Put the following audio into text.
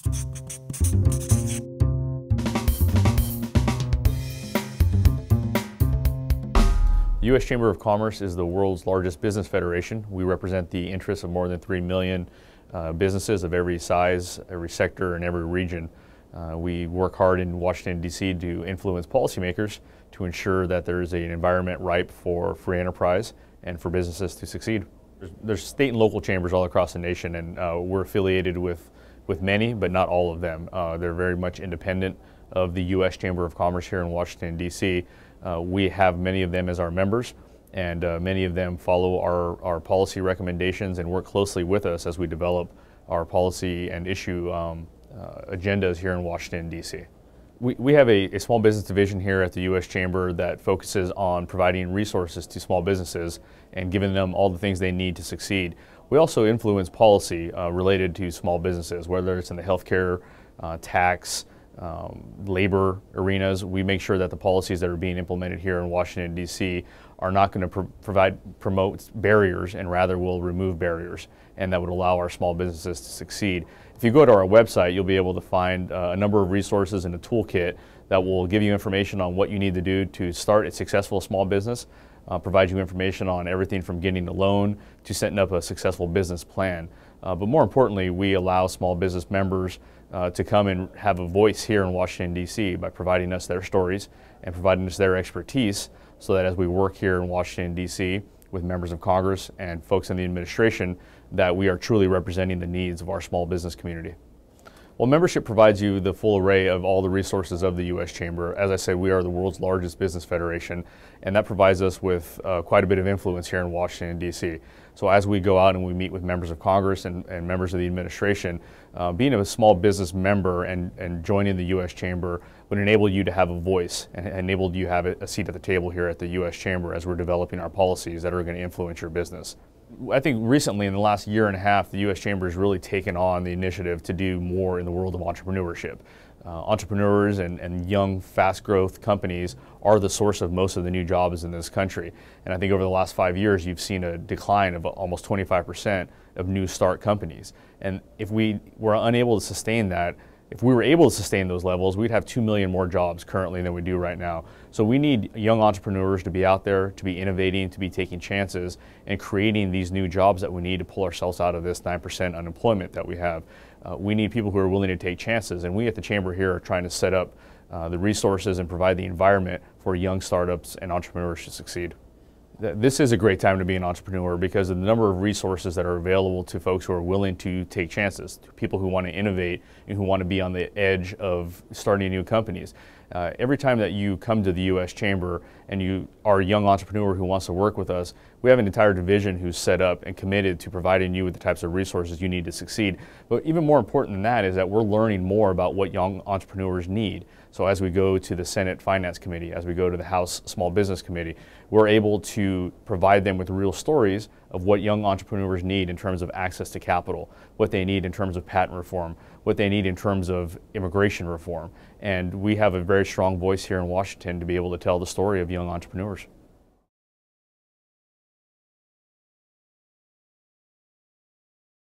The U.S. Chamber of Commerce is the world's largest business federation. We represent the interests of more than 3 million businesses of every size, every sector, and every region. We work hard in Washington, D.C. to influence policymakers to ensure that there is an environment ripe for free enterprise and for businesses to succeed. There's state and local chambers all across the nation, and we're affiliated with many, but not all of them. They're very much independent of the U.S. Chamber of Commerce here in Washington, D.C. We have many of them as our members, and many of them follow our policy recommendations and work closely with us as we develop our policy and issue agendas here in Washington, D.C. We have a small business division here at the U.S. Chamber that focuses on providing resources to small businesses and giving them all the things they need to succeed. We also influence policy related to small businesses, whether it's in the healthcare, tax, labor arenas. We make sure that the policies that are being implemented here in Washington, D.C. are not going to promote barriers, and rather will remove barriers, and that would allow our small businesses to succeed. If you go to our website, you'll be able to find a number of resources and a toolkit that will give you information on what you need to do to start a successful small business, provide you information on everything from getting a loan to setting up a successful business plan. But more importantly, we allow small business members to come and have a voice here in Washington, D.C. by providing us their stories and providing us their expertise, so that as we work here in Washington, D.C. with members of Congress and folks in the administration, that we are truly representing the needs of our small business community. Well, membership provides you the full array of all the resources of the U.S. Chamber. As I said, we are the world's largest business federation, and that provides us with quite a bit of influence here in Washington, D.C. So as we go out and we meet with members of Congress and members of the administration, being a small business member and joining the U.S. Chamber would enable you to have a voice and enable you to have a seat at the table here at the U.S. Chamber as we're developing our policies that are going to influence your business. I think recently, in the last year and a half, the U.S. Chamber has really taken on the initiative to do more in the world of entrepreneurship. Entrepreneurs and young, fast growth companies are the source of most of the new jobs in this country. And I think over the last 5 years, you've seen a decline of almost 25% of new start companies. And if we were unable to sustain that, if we were able to sustain those levels, we'd have 2 million more jobs currently than we do right now. So we need young entrepreneurs to be out there, to be innovating, to be taking chances, and creating these new jobs that we need to pull ourselves out of this 9% unemployment that we have. We need people who are willing to take chances, and we at the Chamber here are trying to set up the resources and provide the environment for young startups and entrepreneurs to succeed. This is a great time to be an entrepreneur because of the number of resources that are available to folks who are willing to take chances, to people who want to innovate and who want to be on the edge of starting new companies. Every time that you come to the U.S. Chamber and you are a young entrepreneur who wants to work with us, we have an entire division who's set up and committed to providing you with the types of resources you need to succeed. But even more important than that is that we're learning more about what young entrepreneurs need. So as we go to the Senate Finance Committee, as we go to the House Small Business Committee, we're able to provide them with real stories of what young entrepreneurs need in terms of access to capital, what they need in terms of patent reform, what they need in terms of immigration reform. And we have a very strong voice here in Washington to be able to tell the story of young entrepreneurs.